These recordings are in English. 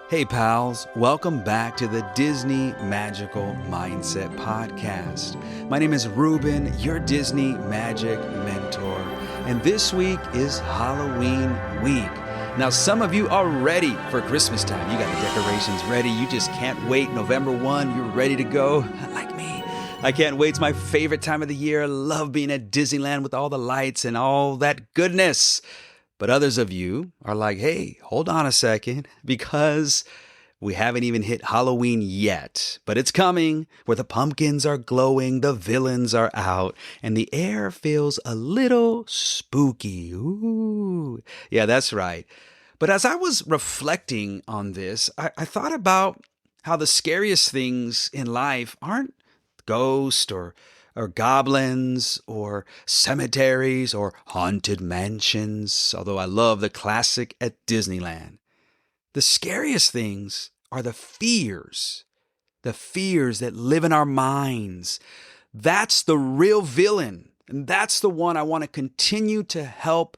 Hey pals, welcome back to the Disney Magical Mindset Podcast. My name is Ruben, your Disney Magic mentor, and this week is Halloween week. Now, some of you are ready for Christmas time. You got the decorations ready. You just can't wait. November 1, you're ready to go. Like me. I can't wait. It's my favorite time of the year. I love being at Disneyland with all the lights and all that goodness. But others of you are like, hey, hold on a second, because we haven't even hit Halloween yet. But it's coming, where the pumpkins are glowing, the villains are out, and the air feels a little spooky. Ooh, yeah, that's right. But as I was reflecting on this, I thought about how the scariest things in life aren't ghosts or goblins or cemeteries or haunted mansions, although I love the classic at Disneyland. The scariest things are the fears that live in our minds. That's the real villain, and that's the one I want to continue to help.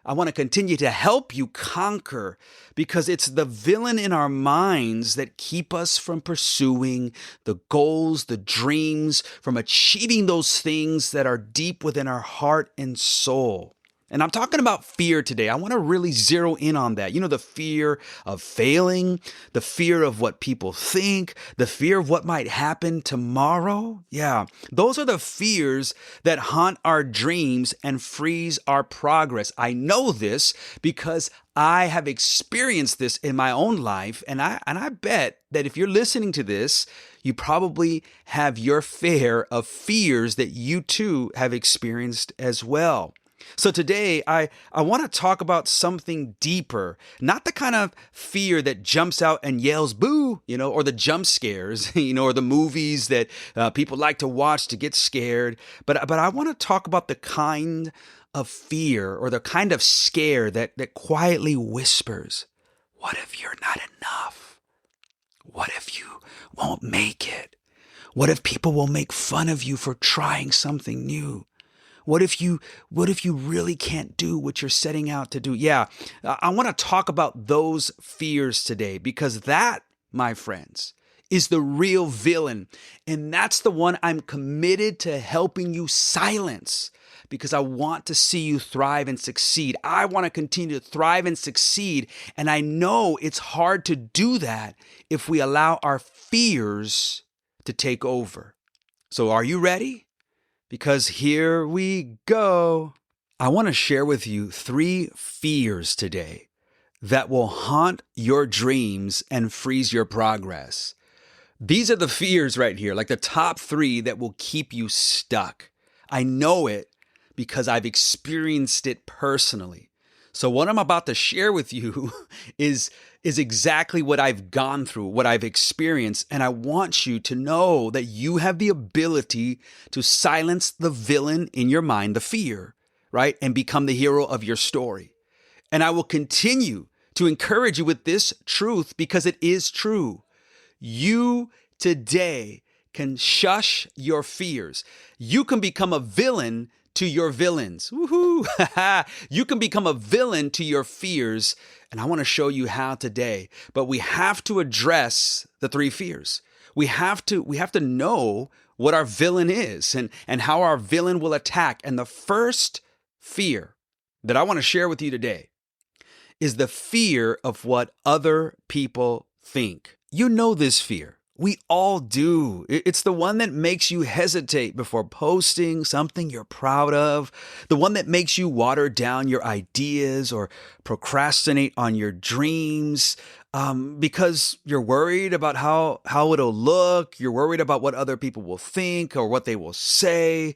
I want to continue to help you conquer, because it's the villain in our minds that keep us from pursuing the goals, the dreams, from achieving those things that are deep within our heart and soul. And I'm talking about fear today. I want to really zero in on that. You know, the fear of failing, the fear of what people think, the fear of what might happen tomorrow. Yeah, those are the fears that haunt our dreams and freeze our progress. I know this because I have experienced this in my own life, and I bet that if you're listening to this, you probably have your share of fears that you too have experienced as well. So today, I want to talk about something deeper, not the kind of fear that jumps out and yells boo, or the jump scares, or the movies that people like to watch to get scared. But I want to talk about the kind of fear, or the kind of scare that quietly whispers, what if you're not enough? What if you won't make it? What if people will make fun of you for trying something new? What if you really can't do what you're setting out to do? Yeah, I want to talk about those fears today, because that, my friends, is the real villain. And that's the one I'm committed to helping you silence, because I want to see you thrive and succeed. I want to continue to thrive and succeed. And I know it's hard to do that if we allow our fears to take over. So are you ready? Because here we go. I want to share with you 3 fears today that will haunt your dreams and freeze your progress. These are the fears right here, like the top 3 that will keep you stuck. I know it because I've experienced it personally. So what I'm about to share with you is exactly what I've gone through, what I've experienced. And I want you to know that you have the ability to silence the villain in your mind, the fear, right? And become the hero of your story. And I will continue to encourage you with this truth, because it is true. You today can shush your fears. You can become a villain to your villains. Woohoo! You can become a villain to your fears, and I want to show you how today. But we have to address the 3 fears. We have to know what our villain is and how our villain will attack. And the first fear that I want to share with you today is the fear of what other people think. You know this fear. We all do. It's the one that makes you hesitate before posting something you're proud of, the one that makes you water down your ideas or procrastinate on your dreams because you're worried about how it'll look, you're worried about what other people will think or what they will say.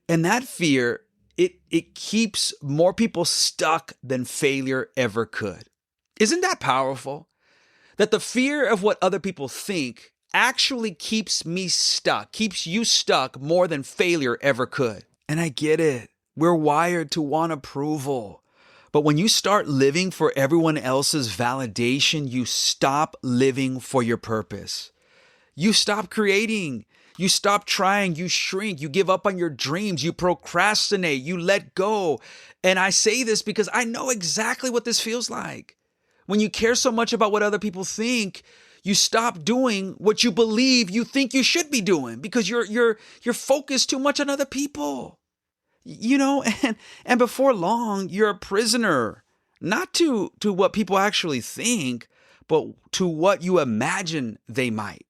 And that fear, it keeps more people stuck than failure ever could. Isn't that powerful? That the fear of what other people think actually keeps me stuck, keeps you stuck more than failure ever could. And I get it. We're wired to want approval. But when you start living for everyone else's validation, you stop living for your purpose. You stop creating. You stop trying. You shrink. You give up on your dreams. You procrastinate. You let go. And I say this because I know exactly what this feels like. When you care so much about what other people think, you stop doing what you believe you think you should be doing because you're focused too much on other people. And before long, you're a prisoner, not to what people actually think, but to what you imagine they might.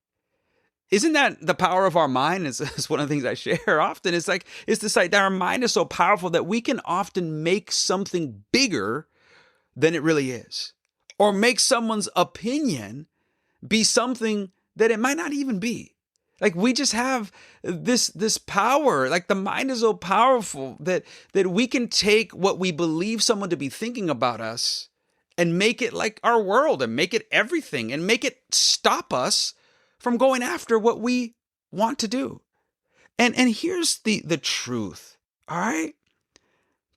Isn't that the power of our mind? It's one of the things I share often. It's this idea that our mind is so powerful that we can often make something bigger than it really is, or make someone's opinion be something that it might not even be. Like we just have this power. Like the mind is so powerful that we can take what we believe someone to be thinking about us and make it like our world and make it everything and make it stop us from going after what we want to do. And here's the truth, all right?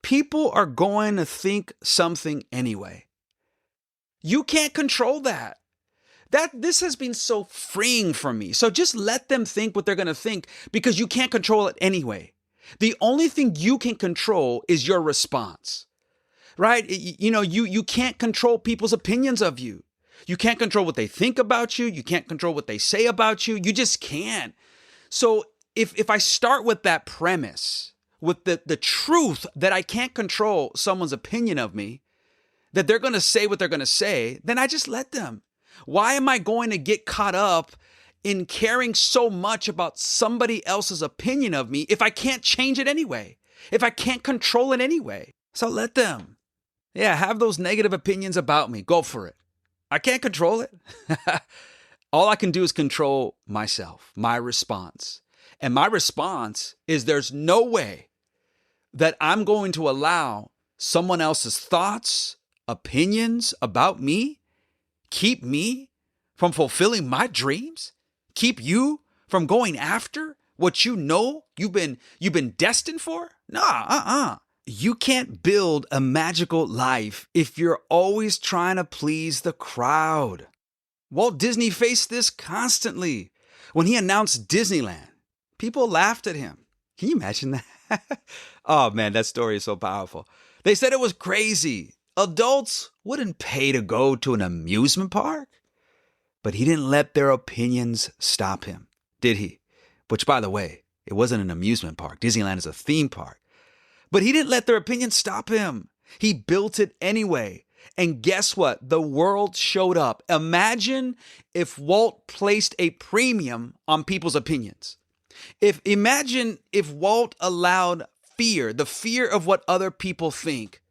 People are going to think something anyway. You can't control that. This has been so freeing for me. So just let them think what they're going to think because you can't control it anyway. The only thing you can control is your response, right? You can't control people's opinions of you. You can't control what they think about you. You can't control what they say about you. You just can't. So if I start with that premise, with the truth that I can't control someone's opinion of me, that they're going to say what they're going to say, then I just let them. Why am I going to get caught up in caring so much about somebody else's opinion of me if I can't change it anyway? If I can't control it anyway? So let them. Yeah, have those negative opinions about me. Go for it. I can't control it. All I can do is control myself, my response. And my response is there's no way that I'm going to allow someone else's thoughts, opinions about me keep me from fulfilling my dreams, keep you from going after what you know you've been destined for? Nah, You can't build a magical life if you're always trying to please the crowd. Walt Disney faced this constantly. When he announced Disneyland, people laughed at him. Can you imagine that? Oh man, that story is so powerful. They said it was crazy. Adults wouldn't pay to go to an amusement park. But he didn't let their opinions stop him, did he? Which, by the way, it wasn't an amusement park. Disneyland is a theme park. But he didn't let their opinions stop him. He built it anyway. And guess what? The world showed up. Imagine if Walt placed a premium on people's opinions. Imagine if Walt allowed fear, the fear of what other people think,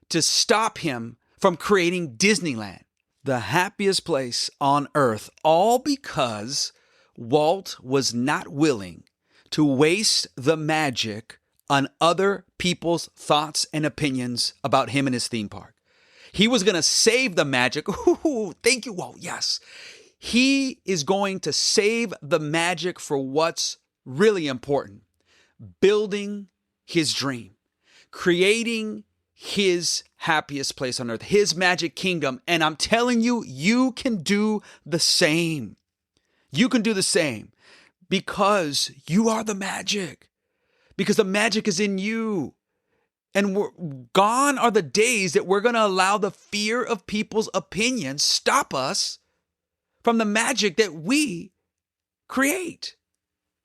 to stop him from creating Disneyland, the happiest place on earth, all because Walt was not willing to waste the magic on other people's thoughts and opinions about him and his theme park. He was going to save the magic. Ooh, thank you, Walt. Yes. He is going to save the magic for what's really important. Building his dream, creating his happiest place on earth, his magic kingdom. And I'm telling you, you can do the same. You can do the same because you are the magic, because the magic is in you. And gone are the days that we're going to allow the fear of people's opinions stop us from the magic that we create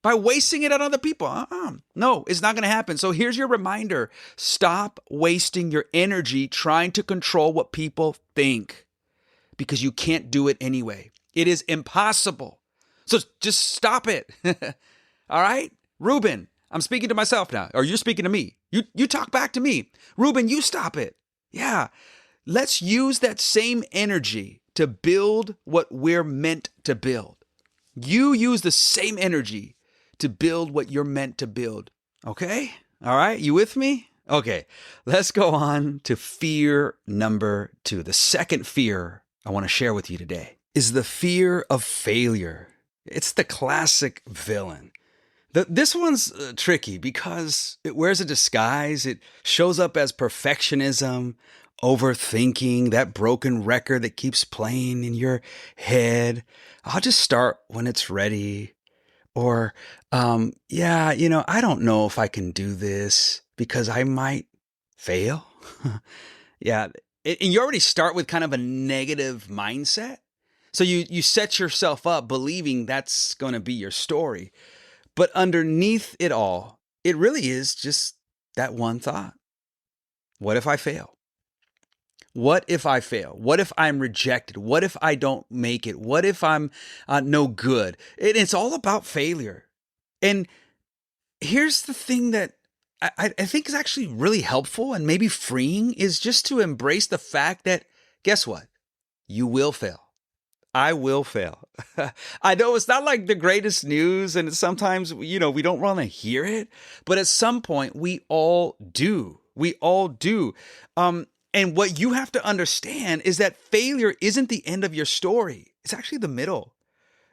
by wasting it on other people. No, it's not going to happen. So here's your reminder. Stop wasting your energy trying to control what people think because you can't do it anyway. It is impossible. So just stop it. All right? Ruben, I'm speaking to myself now, or you're speaking to me. You talk back to me. Ruben, you stop it. Yeah. Let's use that same energy to build what we're meant to build. You use the same energy to build what you're meant to build. Okay? All right? You with me? Okay. Let's go on to fear number 2. The second fear I want to share with you today is the fear of failure. It's the classic villain. This one's tricky because it wears a disguise. It shows up as perfectionism, overthinking, that broken record that keeps playing in your head. I'll just start when it's ready. Or, I don't know if I can do this because I might fail. Yeah, And you already start with kind of a negative mindset. So you set yourself up believing that's going to be your story. But underneath it all, it really is just that one thought. What if I fail? What if I fail? What if I'm rejected? What if I don't make it? What if I'm no good? It's all about failure. And here's the thing that I think is actually really helpful and maybe freeing is just to embrace the fact that, guess what? You will fail. I will fail. I know it's not like the greatest news, and sometimes, we don't want to hear it, but at some point we all do. We all do. And what you have to understand is that failure isn't the end of your story. It's actually the middle.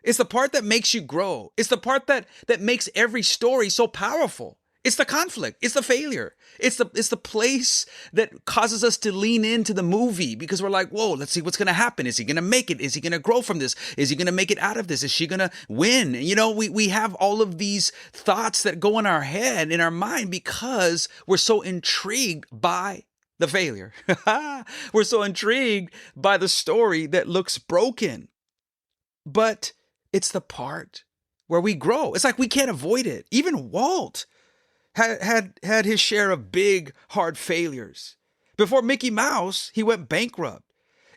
It's the part that makes you grow. It's the part that makes every story so powerful. It's the conflict. It's the failure. It's the place that causes us to lean into the movie because we're like, whoa, let's see what's going to happen. Is he going to make it? Is he going to grow from this? Is he going to make it out of this? Is she going to win? We have all of these thoughts that go in our head, in our mind, because we're so intrigued by the failure. We're so intrigued by the story that looks broken. But it's the part where we grow. It's like we can't avoid it. Even Walt had his share of big, hard failures. Before Mickey Mouse, he went bankrupt.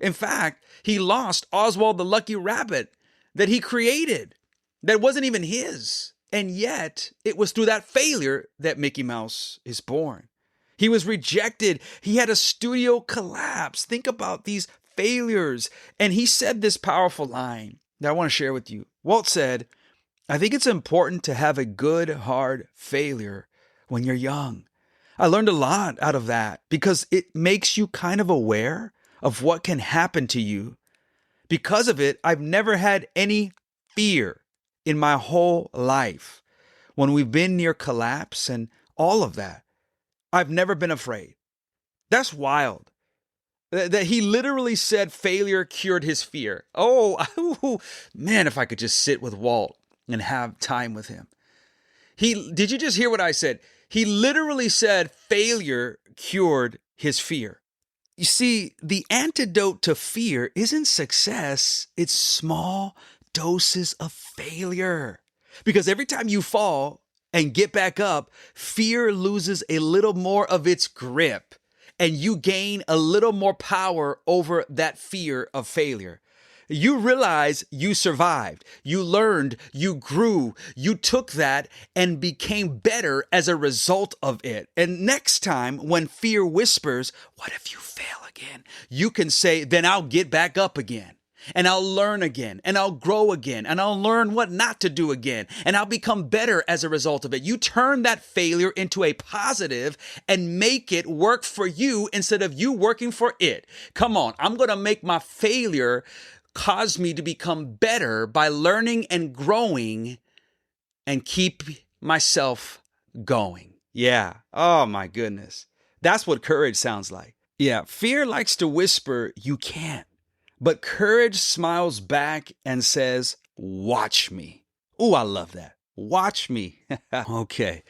In fact, he lost Oswald the Lucky Rabbit that he created, that wasn't even his. And yet, it was through that failure that Mickey Mouse is born. He was rejected. He had a studio collapse. Think about these failures. And he said this powerful line that I want to share with you. Walt said, I think it's important to have a good, hard failure when you're young. I learned a lot out of that because it makes you kind of aware of what can happen to you. Because of it, I've never had any fear in my whole life. When we've been near collapse and all of that, I've never been afraid. That's wild. That he literally said failure cured his fear. Oh, man, if I could just sit with Walt and have time with him. Did you just hear what I said? He literally said failure cured his fear. You see, the antidote to fear isn't success, it's small doses of failure. Because every time you fall and get back up, fear loses a little more of its grip and you gain a little more power over that fear of failure. You realize you survived, you learned, you grew, you took that and became better as a result of it. And next time when fear whispers, what if you fail again? You can say, then I'll get back up again. And I'll learn again, and I'll grow again, and I'll learn what not to do again, and I'll become better as a result of it. You turn that failure into a positive and make it work for you instead of you working for it. Come on, I'm going to make my failure cause me to become better by learning and growing and keep myself going. Yeah. Oh my goodness. That's what courage sounds like. Yeah. Fear likes to whisper, you can't. But courage smiles back and says, watch me. Oh, I love that. Watch me. Okay.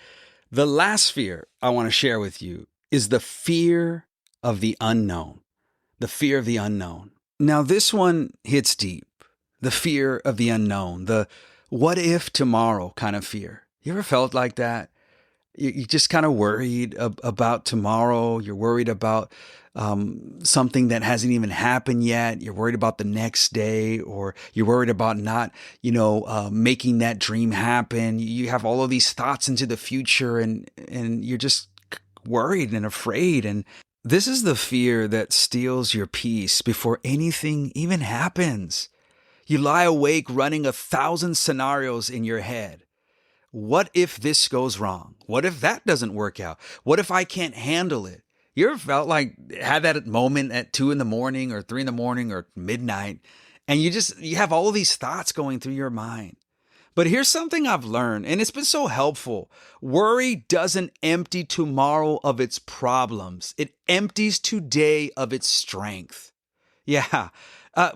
The last fear I want to share with you is the fear of the unknown. The fear of the unknown. Now, this one hits deep. The fear of the unknown. The what if tomorrow kind of fear. You ever felt like that? You're just kind of worried about tomorrow. You're worried about something that hasn't even happened yet. You're worried about the next day, or you're worried about not, making that dream happen. You have all of these thoughts into the future, and you're just worried and afraid. And this is the fear that steals your peace before anything even happens. You lie awake running 1,000 scenarios in your head. What if this goes wrong? What if that doesn't work out? What if I can't handle it? You ever felt like had that moment at 2 a.m. or 3 a.m. or midnight, and you have all of these thoughts going through your mind? But here's something I've learned, and it's been so helpful. Worry doesn't empty tomorrow of its problems. It empties today of its strength. Yeah.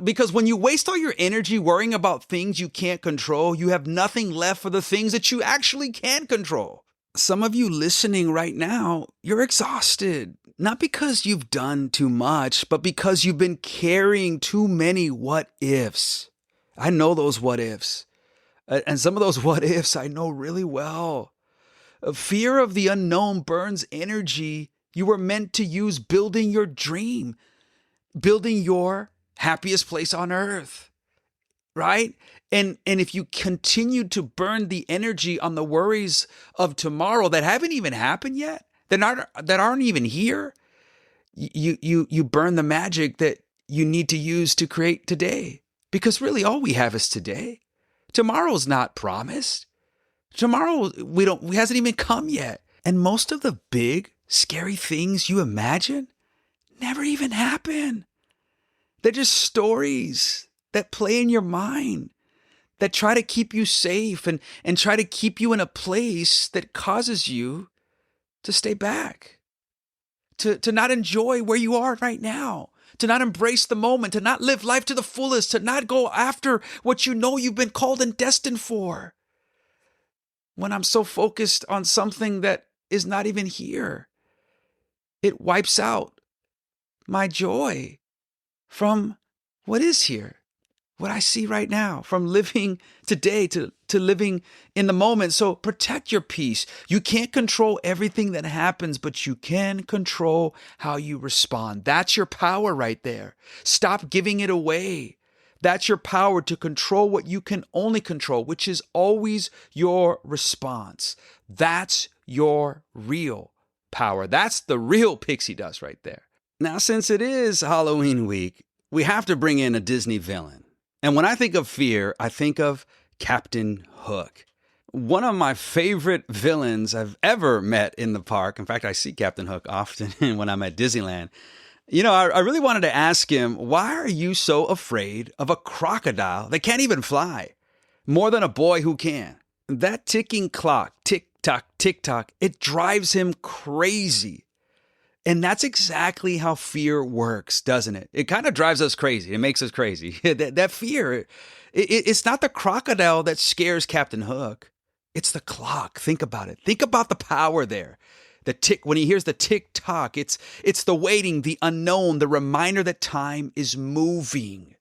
Because when you waste all your energy worrying about things you can't control, you have nothing left for the things that you actually can control. Some of you listening right now, you're exhausted. Not because you've done too much, but because you've been carrying too many what ifs. I know those what ifs. And some of those what ifs I know really well. Fear of the unknown burns energy you were meant to use building your dream, building your happiest place on earth, right? And if you continue to burn the energy on the worries of tomorrow that haven't even happened yet, that aren't even here, you burn the magic that you need to use to create today. Because really all we have is today. Tomorrow's not promised. Tomorrow we hasn't even come yet. And most of the big, scary things you imagine never even happen. They're just stories that play in your mind, that try to keep you safe and try to keep you in a place that causes you to stay back, to not enjoy where you are right now, to not embrace the moment, to not live life to the fullest, to not go after what you know you've been called and destined for. When I'm so focused on something that is not even here, it wipes out my joy from what is here, what I see right now, from living today to living in the moment. So protect your peace. You can't control everything that happens, but you can control how you respond. That's your power right there. Stop giving it away. That's your power to control what you can only control, which is always your response. That's your real power. That's the real pixie dust right there. Now, since it is Halloween week, we have to bring in a Disney villain. And when I think of fear, I think of Captain Hook. One of my favorite villains I've ever met in the park. In fact, I see Captain Hook often when I'm at Disneyland. You know, I really wanted to ask him, why are you so afraid of a crocodile that can't even fly? More than a boy who can. That ticking clock, tick tock, it drives him crazy. And that's exactly how fear works, doesn't it? It kind of drives us crazy. It makes us crazy. that fear, it's not the crocodile that scares Captain Hook. It's the clock. Think about it. Think about the power there. The tick, when he hears the tick tock, it's the waiting, the unknown, the reminder that time is moving.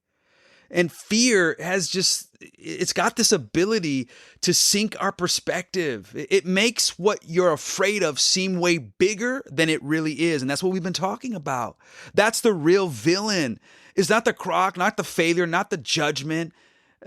And fear it's got this ability to sink our perspective. It makes what you're afraid of seem way bigger than it really is. And that's what we've been talking about. That's the real villain. It's not the croc, not the failure, not the judgment,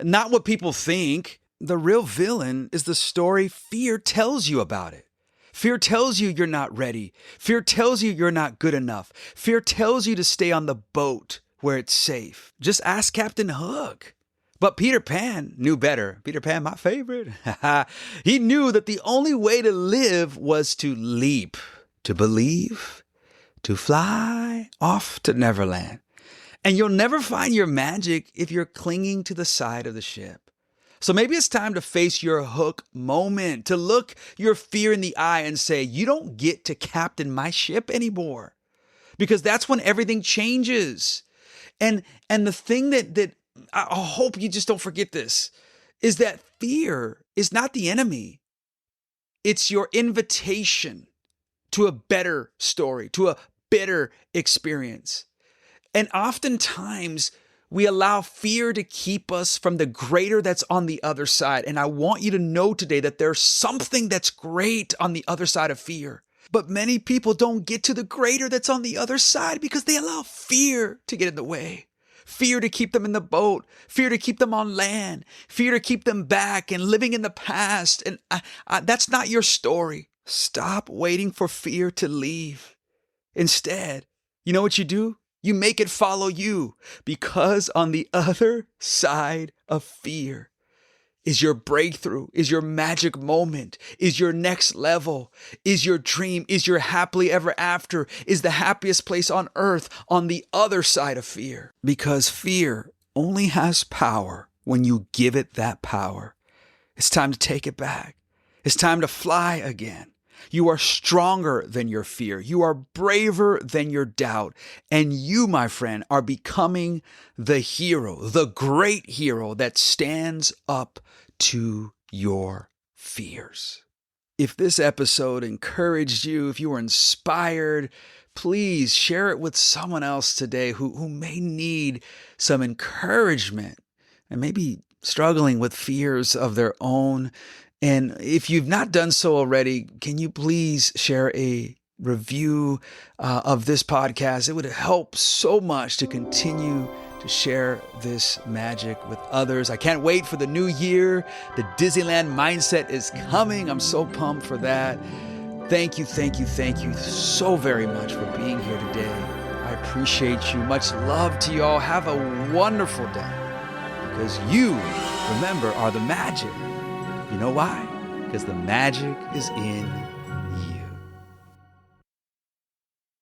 not what people think. The real villain is the story fear tells you about it. Fear tells you you're not ready. Fear tells you you're not good enough. Fear tells you to stay on the boat where it's safe. Just ask Captain Hook. But Peter Pan knew better. Peter Pan, my favorite. He knew that the only way to live was to leap, to believe, to fly off to Neverland. And you'll never find your magic if you're clinging to the side of the ship. So maybe it's time to face your Hook moment, to look your fear in the eye and say, you don't get to captain my ship anymore. Because that's when everything changes. And the thing that I hope you just don't forget this is that fear is not the enemy. It's your invitation to a better story, to a better experience. And oftentimes we allow fear to keep us from the greater that's on the other side. And I want you to know today that there's something that's great on the other side of fear. But many people don't get to the greater that's on the other side because they allow fear to get in the way. Fear to keep them in the boat, fear to keep them on land, fear to keep them back and living in the past. And that's not your story. Stop waiting for fear to leave. Instead, you know what you do? You make it follow you, because on the other side of fear is your breakthrough, is your magic moment, is your next level, is your dream, is your happily ever after, is the happiest place on earth on the other side of fear. Because fear only has power when you give it that power. It's time to take it back. It's time to fly again. You are stronger than your fear. You are braver than your doubt. And you, my friend, are becoming the hero, the great hero that stands up to your fears. If this episode encouraged you, if you were inspired, please share it with someone else today who may need some encouragement and maybe struggling with fears of their own. And if you've not done so already, can you please share a review of this podcast? It would help so much to continue to share this magic with others. I can't wait for the new year. The Disneyland Mindset is coming. I'm so pumped for that. Thank you so very much for being here today. I appreciate you. Much love to you all. Have a wonderful day, because you, remember, are the magic. You know why? Because the magic is in